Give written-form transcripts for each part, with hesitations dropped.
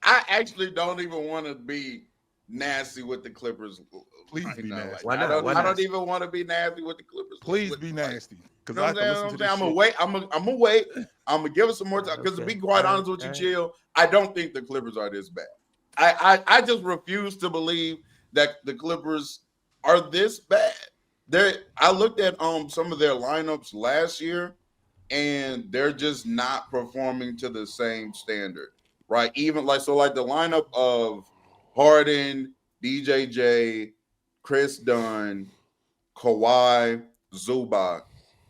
I actually don't even want to be nasty with the Clippers. Please be nasty. Like, Why not? I don't even want to be nasty with the Clippers. Please be nasty. Because I have to I'm gonna wait. I'm gonna wait. I'm gonna give it some more time. Because to be quite honest with you, Chill, I don't think the Clippers are this bad. I just refuse to believe that the Clippers are this bad. I looked at some of their lineups last year, and they're just not performing to the same standard, right? Even like the lineup of Harden, DJJ, Chris Dunn, Kawhi, Zubac,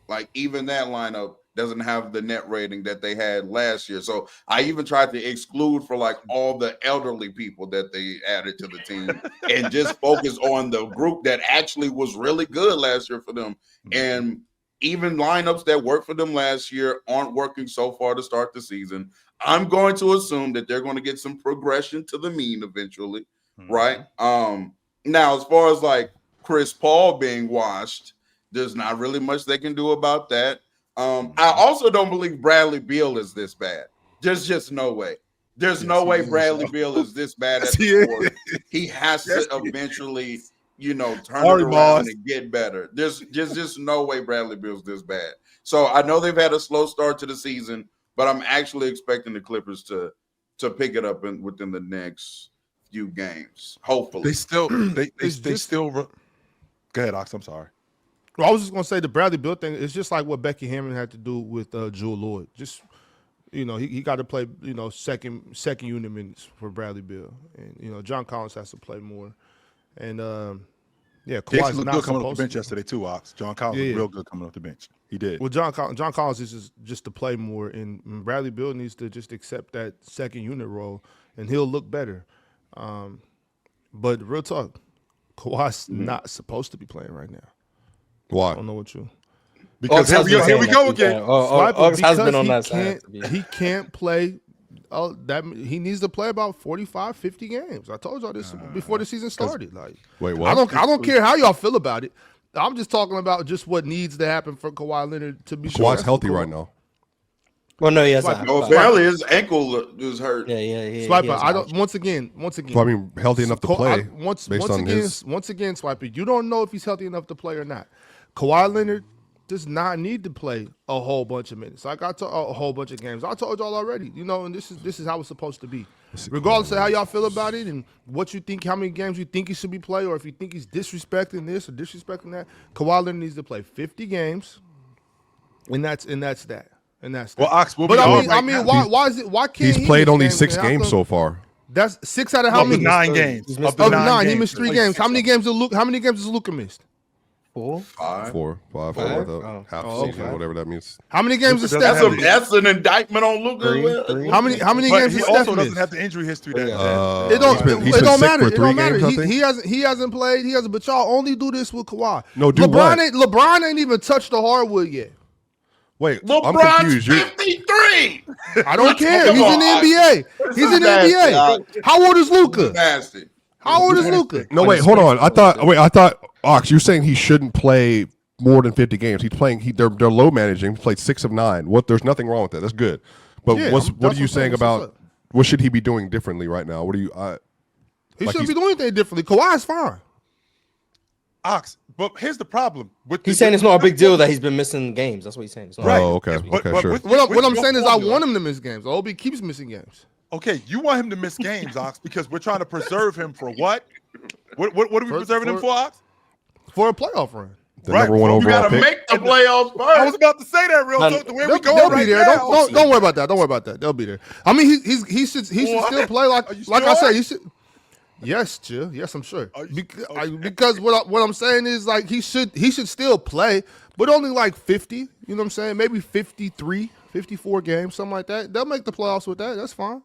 like even that lineup doesn't have the net rating that they had last year. So I even tried to exclude for like all the elderly people that they added to the team and just focus on the group that actually was really good last year for them. And even lineups that worked for them last year aren't working so far to start the season. I'm going to assume that they're going to get some progression to the mean eventually, right? Now, as far as like Chris Paul being washed, there's not really much they can do about that. I also don't believe Bradley Beal is this bad. There's just no way. There's no way Bradley Beal is this bad at the sport. He has to eventually, turn it around and get better. There's just no way Bradley Beal's this bad. So I know they've had a slow start to the season, but I'm actually expecting the Clippers to pick it up within the next few games. Hopefully, they still. Go ahead, Ox. I'm sorry. Well, I was just gonna say the Bradley Beal thing. It's just like what Becky Hammond had to do with Jewel Lloyd. Just he got to play second unit minutes for Bradley Beal, and John Collins has to play more. And Kawhi's looked not good coming off supposed the bench to. yesterday too, Ox. John Collins was real good coming off the bench. He did. Well, John Collins is just to play more, and Bradley Beal needs to just accept that second unit role, and he'll look better. But real talk, Kawhi's not supposed to be playing right now. Why? I don't know what you. Because here we go again. Ox has been on that side. He can't play. He needs to play about 45, 50 games. I told y'all this before the season started. Like, wait, what? I don't care how y'all feel about it. I'm just talking about just what needs to happen for Kawhi Leonard to be sure. Kawhi's healthy right now. Well, no, he has not. Apparently his ankle is hurt. Yeah. Swiper, I don't. Once again. So I mean, healthy enough to play. Once again, Swiper, you don't know if he's healthy enough to play or not. Kawhi Leonard does not need to play a whole bunch of minutes. Like a whole bunch of games. I told y'all already. And this is how it's supposed to be. Regardless of how y'all feel about it and what you think, how many games you think he should be playing, or if you think he's disrespecting this or disrespecting that, Kawhi Leonard needs to play 50 games, and that's that. And that's that. Well, Ox, why can't he's played only 6 games so far? That's 6 out of how many? 9 games. Of 9, he missed 3 games. How many games has Luka missed? 4, 5, half season, whatever that means. How many games is Steph? That's an indictment on Luka. How many games he is also Steph doesn't have the injury history that it don't matter. It don't matter. He hasn't played. But y'all only do this with Kawhi. No, LeBron ain't even touched the hardwood yet. Wait, LeBron's I'm confused. 53. I don't care. He's in the NBA. He's in the NBA. How old is Luka? Nasty. How old is Luka? No, wait, hold on. I thought, Ox, you're saying he shouldn't play more than 50 games. He's playing. They're low managing. He played 6 of 9. There's nothing wrong with that. That's good. But what are you saying about what should he be doing differently right now? He shouldn't be doing anything differently. Kawhi's fine. Ox, but here's the problem. He's saying it's not a big deal that he's been missing games. That's what he's saying. Right. Oh, okay. Sure. What I'm saying is I want him to miss games. I hope he keeps missing games. Okay, you want him to miss games, Ox, because we're trying to preserve him for what? What are we preserving him for, Ox? For a playoff run. The number one overall pick. You got to make the playoffs first. I was about to say that real talk. The way we going right now. Don't worry about that. Don't worry about that. They'll be there. I mean, he should still play like I said. He should. Yes, Jill. Yes, I'm sure. Because what I'm saying is like he should still play, but only like 50. You know what I'm saying? Maybe 53, 54 games, something like that. They'll make the playoffs with that. That's fine.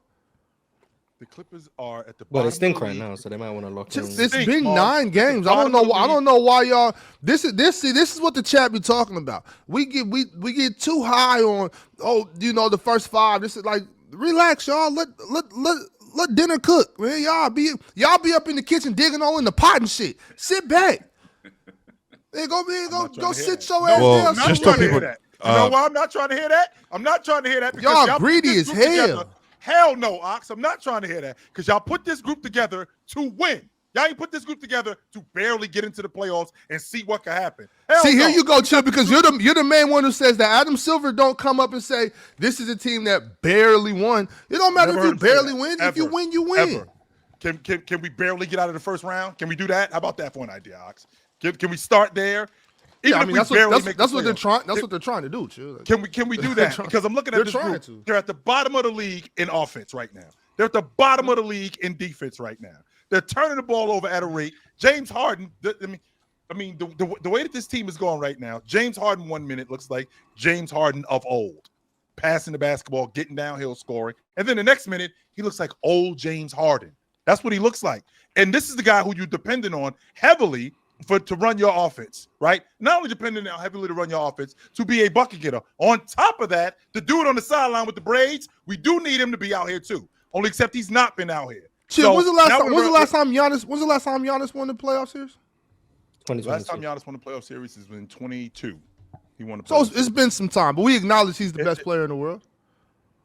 The Clippers are at the bottom. But they stink right now, so they might want to lock in. It's been 9 games. I don't know why y'all. This is what the chat be talking about. We get too high on the first 5. This is like relax, y'all. Let dinner cook, man. Y'all be up in the kitchen digging all in the pot and shit. Sit back. Go sit your ass down. Just tell people. You know why I'm not trying to hear that? I'm not trying to hear that because y'all greedy as hell. Hell no, Ox. I'm not trying to hear that because y'all put this group together to win. Y'all ain't put this group together to barely get into the playoffs and see what can happen. Hell See, no. here you go, Chill, because you're the main one who says that Adam Silver don't come up and say this is a team that barely won. It don't matter if you barely win. If you win, you win. Ever. Can we barely get out of the first round? Can we do that? How about that for an idea, Ox? Can we start there? Yeah, I mean that's what they're trying. That's what they're trying to do, Chill. Can we do that? Because I'm looking at this group. They're at the bottom of the league in offense right now. They're at the bottom of the league in defense right now. They're turning the ball over at a rate. James Harden, the way that this team is going right now, James Harden 1 minute looks like James Harden of old, passing the basketball, getting downhill, scoring. And then the next minute, he looks like old James Harden. That's what he looks like. And this is the guy who you're dependent on heavily to run your offense, right? Not only dependent on heavily to run your offense, to be a bucket getter. On top of that, the dude on the sideline with the braids, we do need him to be out here too. Only except he's not been out here. Chill, when's the last time Giannis won the playoff series? Last time Giannis won the playoff series is in 22. He won the playoff series. It's been some time, but we acknowledge he's the best player in the world.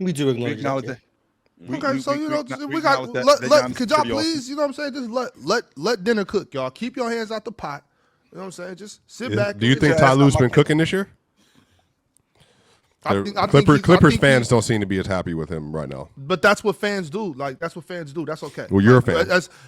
We do acknowledge that. Okay, so we got could y'all please, you know what I'm saying? Just let dinner cook, y'all. Keep your hands out the pot. You know what I'm saying? Just sit back. Do you think Ty Lue's been cooking this year? Clippers fans don't seem to be as happy with him right now. But that's what fans do. Like that's what fans do. That's okay. Well, you're a fan.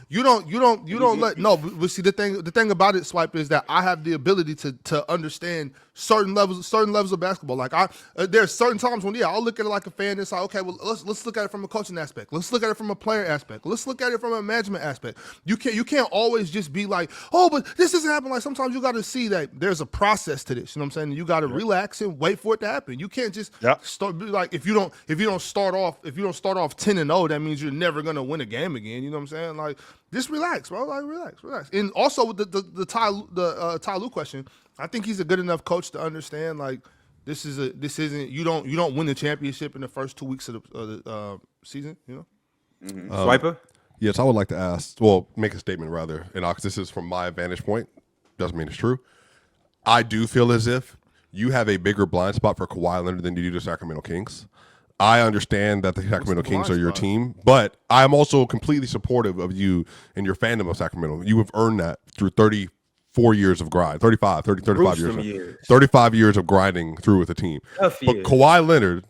You don't let no. But see the thing about it, Swipe, is that I have the ability to understand certain levels of basketball. Like there's certain times when I'll look at it like a fan and say, okay, well let's look at it from a coaching aspect. Let's look at it from a player aspect. Let's look at it from a management aspect. You can't always just be like, oh, but this doesn't happen. Like sometimes you got to see that there's a process to this. You know what I'm saying? You got to relax and wait for it to happen. You can't just start like if you don't start off 10-0, that means you're never gonna win a game again. You know what I'm saying? Like just relax, bro. Like relax. And also with the Ty Lue question, I think he's a good enough coach to understand like this isn't you don't win the championship in the first 2 weeks of the season. You know. Mm-hmm. Swiper. Yes, I would like to make a statement rather, and this is from my vantage point. Doesn't mean it's true. I do feel as if you have a bigger blind spot for Kawhi Leonard than you do the Sacramento Kings. I understand that the Sacramento Kings are your team, but I'm also completely supportive of you and your fandom of Sacramento. You have earned that through 34 years of grind, 35 years. 35 years of grinding through with the team. But Kawhi Leonard,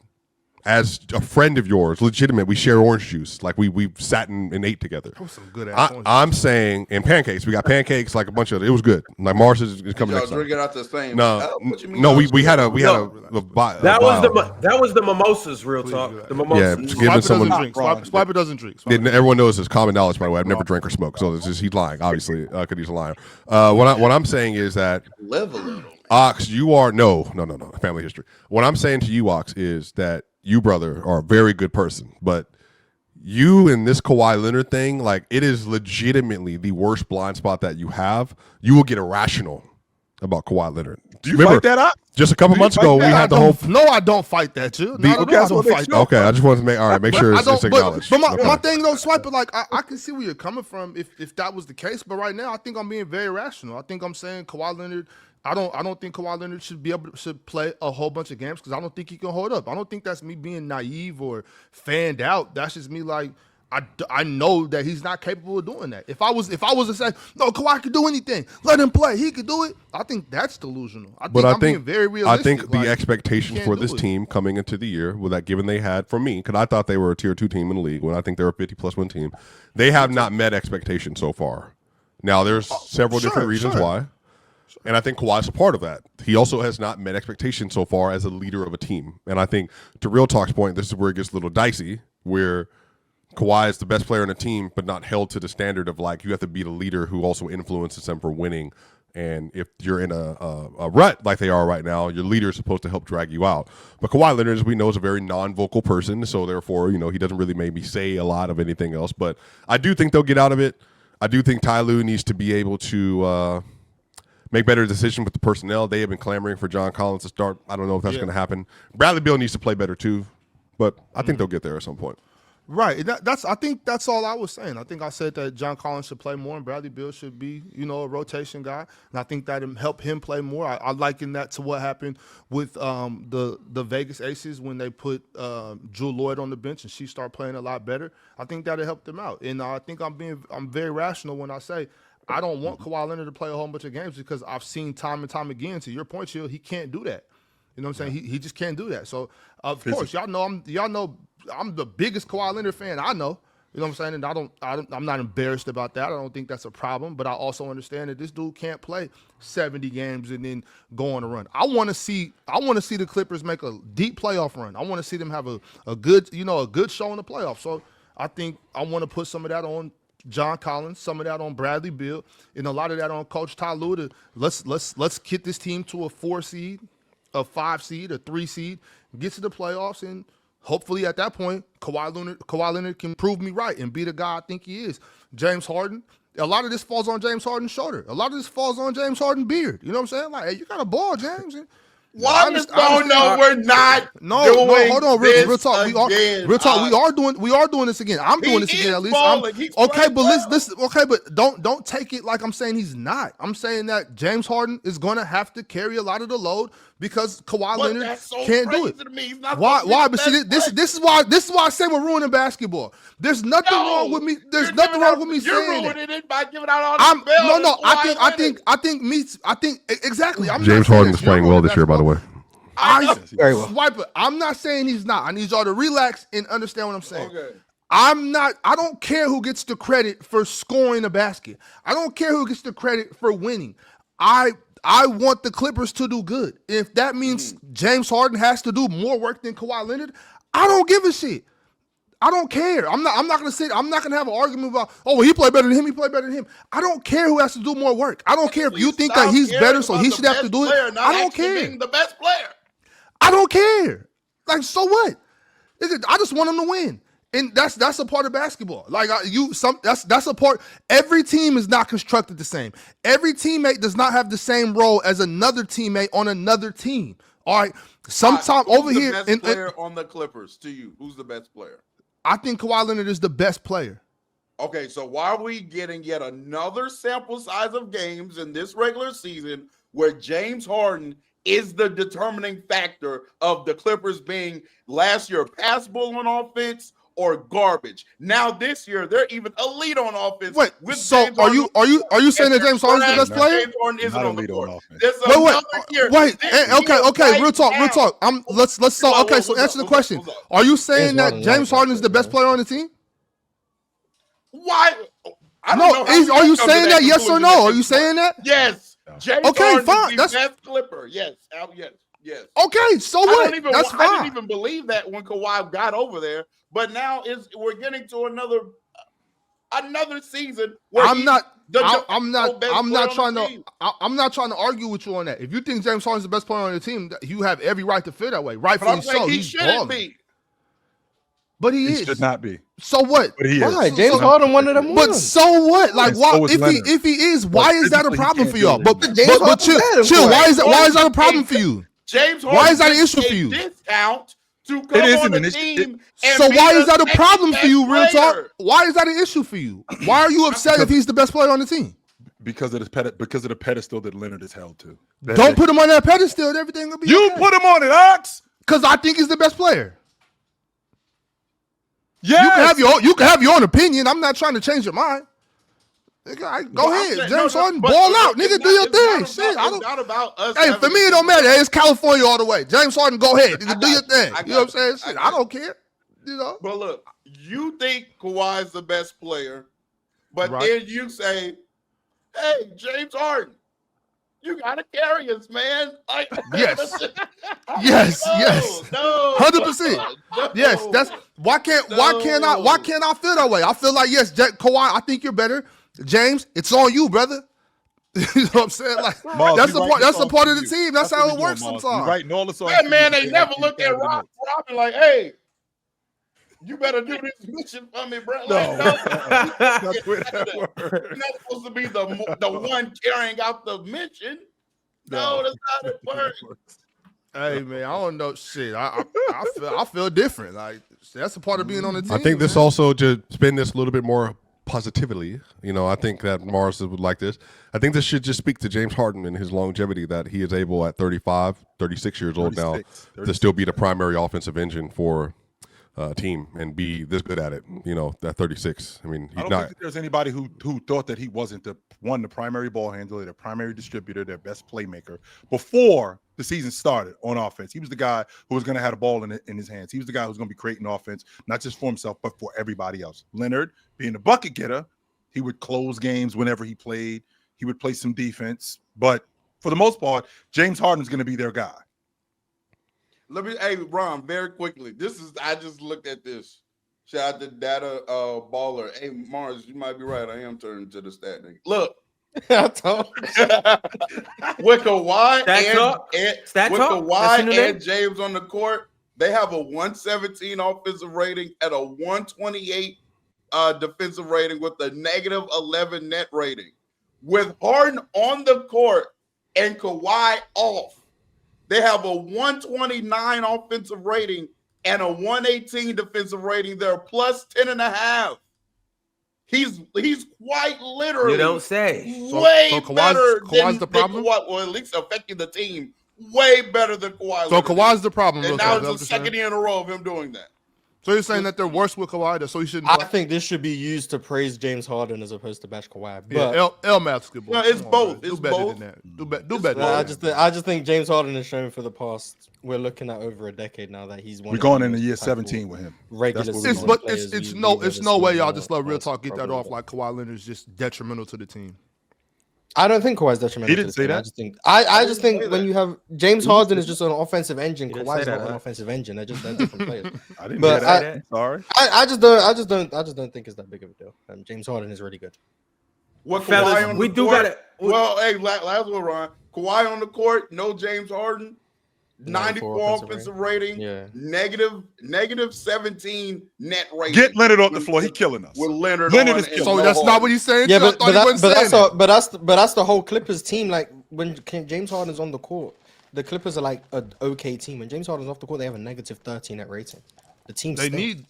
as a friend of yours, legitimate, we share orange juice. Like we sat and ate together. That was some good ass I'm saying, and pancakes. We got pancakes, like a bunch of. It was good. Like Mars is coming next time. Drink it out the same. No, we had a that was the mimosas. Real talk. The mimosas. Yeah, giving someone Swiper doesn't drink. Everyone knows it's common knowledge, by the way. I've never drank or smoked, so he's lying. Obviously, because he's a liar. What I'm saying is that Ox, you are no family history. What I'm saying to you, Ox, is that you, brother, are a very good person, but you and this Kawhi Leonard thing, like it is legitimately the worst blind spot that you have. You will get irrational about Kawhi Leonard. Do you fight that up? Just a couple months ago, we had the whole. No, I don't fight that. You. I don't fight that. Okay, I just wanted to make sure it's acknowledged. But my thing, though, Swiper, like I can see where you're coming from if that was the case. But right now, I think I'm being very rational. I think I'm saying Kawhi Leonard. I don't think Kawhi Leonard should play a whole bunch of games because I don't think he can hold up. I don't think that's me being naive or fanned out. That's just me like I know that he's not capable of doing that. If I was to say no, Kawhi could do anything, let him play, he could do it. I think that's delusional. I'm being very realistic. I think the expectation for this team coming into the year, with that given they had for me, because I thought they were a tier 2 team in the league when I think they're a 50+ win team, they have not met expectations so far. Now there's several different reasons why. And I think Kawhi's a part of that. He also has not met expectations so far as a leader of a team. And I think, to Real Talk's point, this is where it gets a little dicey, where Kawhi is the best player in a team, but not held to the standard of, like, you have to be the leader who also influences them for winning. And if you're in a rut like they are right now, your leader is supposed to help drag you out. But Kawhi Leonard, as we know, is a very non-vocal person, so therefore, he doesn't really maybe say a lot of anything else. But I do think they'll get out of it. I do think Ty Lue needs to be able to make better decisions with the personnel. They have been clamoring for John Collins to start. I don't know if that's going to happen. Bradley Beal needs to play better too, but I think they'll get there at some point. Right. I think that's all I was saying. I think I said that John Collins should play more and Bradley Beal should be, a rotation guy. And I think that help him play more. I liken that to what happened with the Vegas Aces when they put Jewel Lloyd on the bench and she started playing a lot better. I think that helped them out. And I think I'm very rational when I say I don't want Kawhi Leonard to play a whole bunch of games because I've seen time and time again, to your point, Chill, he can't do that. You know what I'm saying? He just can't do that. So of course, y'all know I'm the biggest Kawhi Leonard fan I know. You know what I'm saying? And I'm not embarrassed about that. I don't think that's a problem. But I also understand that this dude can't play 70 games and then go on a run. I want to see the Clippers make a deep playoff run. I want to see them have a good show in the playoffs. So I think I want to put some of that on John Collins, some of that on Bradley Beal, and a lot of that on Coach Ty Lue. Let's get this team to a 4 seed. A 5 seed, a 3 seed, get to the playoffs, and hopefully at that point, Kawhi Leonard can prove me right and be the guy I think he is. James Harden, a lot of this falls on James Harden's shoulder. A lot of this falls on James Harden's beard. You know what I'm saying? Like, hey, you got a ball, James. We're not. No, hold on. Real talk. Again. Real talk. We are doing this again. I'm doing this again at least. Okay, but listen. Okay, but don't take it like I'm saying he's not. I'm saying that James Harden is going to have to carry a lot of the load because Kawhi Leonard can't do it. Why? But see, this is why I say we're ruining basketball. There's nothing wrong with me. There's nothing wrong with me saying that. You're ruining it by giving out all the bells. No. I think exactly. James Harden is playing well this year, by the way. Very well. Swiper. I'm not saying he's not. I need y'all to relax and understand what I'm saying. Okay. I don't care who gets the credit for scoring a basket. I don't care who gets the credit for winning. I want the Clippers to do good. If that means James Harden has to do more work than Kawhi Leonard, I don't give a shit. I don't care. I'm not gonna have an argument about, he played better than him, he played better than him. I don't care who has to do more work. I don't care if you think that he's better, so he should have to do it. I don't care. Being the best player. I don't care. Like, so what? I just want him to win. And that's a part of basketball. Like that's a part. Every team is not constructed the same. Every teammate does not have the same role as another teammate on another team. All right. Sometime over here, who's the best player on the Clippers to you? Who's the best player? I think Kawhi Leonard is the best player. Okay, so why are we getting yet another sample size of games in this regular season where James Harden is the determining factor of the Clippers being last year passable on offense or garbage? Now this year they're even elite on offense. Wait, so are you saying that James Harden is the best player? James Harden isn't on the court. Okay. Real talk. Let's talk. Okay, so answer the question. Are you saying that James Harden is the best player on the team? Why? Are you saying that? Yes or no? Are you saying that? Yes. James Harden is the best Clipper. Yes. Yes. Okay, so what? That's fine. I didn't even believe that when Kawhi got over there, but now we're getting to another season where I'm not trying to argue with you on that. If you think James Harden's the best player on the team, you have every right to feel that way. Rightfully so. He shouldn't be. But he is. Should not be. So what? But he why? is. James Harden one of them. But so what? Like, why? If he is, why is that a problem for y'all? But chill. Why is that a problem for you? James Harden. Why is that an issue for you? Discount to come on the team. So why is that a problem for you? Real talk. Why is that an issue for you? Why are you upset if he's the best player on the team? Because of the pedestal that Leonard is held to. Don't put him on that pedestal. And everything will be. You put him on it, Ox. Because I think he's the best player. Yes. You can have your own opinion. I'm not trying to change your mind. Go ahead. James Harden, ball out. Nigga, do your thing. Shit, not about us. Hey, for me, it don't matter. Hey, it's California all the way. James Harden, go ahead. Nigga, do your thing. You know what I'm saying? Shit, I don't care. You know? But look, you think Kawhi is the best player, but then you say, hey, James Harden, you gotta carry us, man. Like, yes. 100%. No. Yes, that's why can't I feel that way? I feel like, yes, Kawhi, I think you're better. James, it's on you, brother. You know what I'm saying? Like, that's a part of the team. That's how it works sometimes. Right, all the songs. That man ain't never looked at Robin like, hey, you better do this mission for me, bro. Like, you're not supposed to be the one carrying out the mission. No, that's not it works. Hey man, I don't know shit. I feel different. Like, That's a part of being on the team. I think this also, to spin this a little bit more positively, I think that Mars would like this. I think this should just speak to James Harden and his longevity, that he is able at 36 years old now to still be the primary offensive engine for team and be this good at it, at 36. I mean, I don't think that there's anybody who thought that he wasn't the primary ball handler, the primary distributor, their best playmaker before the season started on offense. He was the guy who was going to have the ball in his hands. He was the guy who was going to be creating offense, not just for himself, but for everybody else. Leonard, being the bucket getter, he would close games whenever he played. He would play some defense. But for the most part, James Harden's going to be their guy. Hey, Ron, very quickly. I just looked at this. Shout out to Data Baller. Hey, Mars, you might be right. I am turning to the stat nigga. Look. I told you. With Kawhi Kawhi and James on the court, they have a 117 offensive rating at a 128 defensive rating with a negative 11 net rating. With Harden on the court and Kawhi off, they have a 129 offensive rating and a 118 defensive rating. They're plus 10.5. He's quite literally. You don't say. Way better Kawhi's the problem. Well, at least affecting the team way better than Kawhi. So Kawhi's the problem. And now it's the second year in a row of him doing that. So you're saying that they're worse with Kawhi, so he shouldn't play? I think this should be used to praise James Harden as opposed to bash Kawhi. But yeah, L math's good. No, it's both. Do It's better both. than that. Do better. I just think James Harden has shown for the past. We're looking at over a decade now that he's one. We're going into year 17 with him. Regular It's no way y'all just let real talk get that off like Kawhi Leonard's just detrimental to the team. I don't think Kawhi's detrimental. He didn't say that. I just think when you have James Harden is just an offensive engine. Kawhi's not an offensive engine. They're different players. I didn't say that. Sorry. I just don't think it's that big of a deal. James Harden is really good. What Fellas, Kawhi on we the do court, gotta. Well, hey, last one, Ron. Kawhi on the court, no James Harden. 94 offensive rating. Yeah. Negative 17 net rating. Get Leonard off the floor. He's killing us. With Leonard is killing. So that's not what he's saying. Yeah, but that's the whole Clippers team. Like when James Harden's on the court, the Clippers are like an okay team. When James Harden's off the court, they have a negative 13 net rating. The team they stinks. need.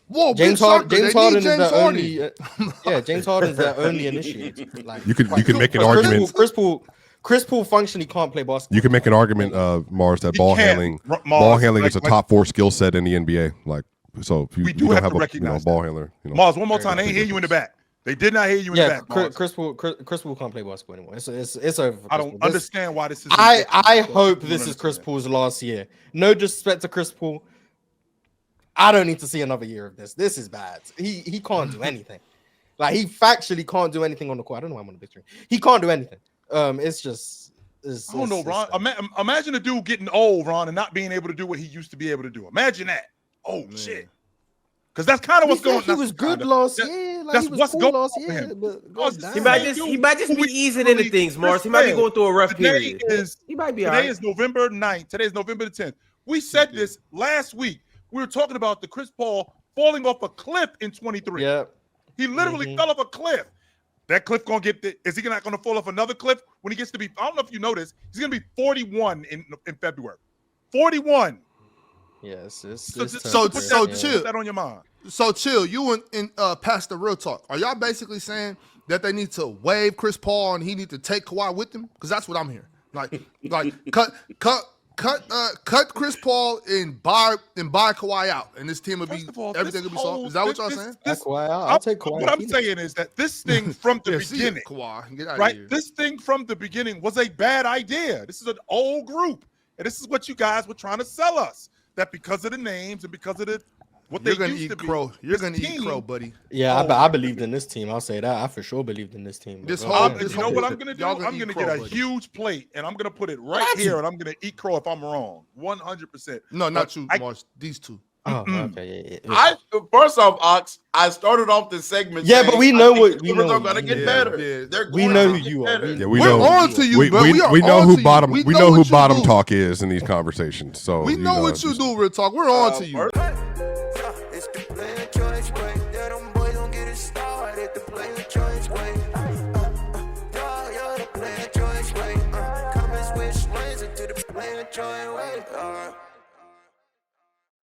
Whoa, James Harden is James the only. James Harden's their only initiator. Like you could make an argument. Chris Paul functionally can't play basketball. You can make an argument, Mars, that ball handling is a top 4 skill set in the NBA. Like, so if you don't have a ball handler. Mars, one more time. They ain't hear you in the back. They did not hear you in the back. Mars. Chris Paul can't play basketball anymore. It's over. I don't understand why this is. I hope this is Chris Paul's last year. No disrespect to Chris Paul. I don't need to see another year of this. This is bad. He can't do anything. Like he factually can't do anything on the court. I don't know why I'm on the picture. He can't do anything. It's just. I don't know, Ron. Imagine a dude getting old, Ron, and not being able to do what he used to be able to do. Imagine that. Oh man. Shit. Because that's kind of what's going on. He was good last year. Like, that's what's going last on for year. him. He might just be easing into things, Mars. He might be going through a rough period. He might be all right. Today is November 9th. Today is November the 10th. We said this last week. We were talking about the Chris Paul falling off a cliff in 23. Yeah. He literally fell off a cliff. That cliff gonna is he not gonna fall off another cliff when he gets to be? I don't know if you noticed. He's gonna be 41 in February. 41. Yes. So chill. Put that on your mind. So chill. You and Pastor Real Talk. Are y'all basically saying that they need to waive Chris Paul and he need to take Kawhi with them? Because that's what I'm hearing. Like cut Chris Paul and buy Kawhi out, and this team will be everything will be solved. Is that what y'all saying? I'll take Kawhi. What I'm saying is that this thing from the beginning, Kawhi, get out right? of here. This thing from the beginning was a bad idea. This is an old group, and this is what you guys were trying to sell us. That because of the names and because of what they used to be. You're gonna eat crow, buddy. Yeah, I believed in this team. I'll say that. I for sure believed in this team. You know what I'm gonna do? I'm gonna get a huge plate and I'm gonna put it right here, and I'm gonna eat crow if I'm wrong. 100%. No, not you, Mars. These two. Oh, okay. Yeah. First off, Ox, I started off this segment. Yeah, but we know what we know. They're gonna get better. Yeah. We know who you are. Yeah, We're on to you, bro. We know who bottom. We know who bottom talk is in these conversations. So we know what you do, Real Talk. We're on to you.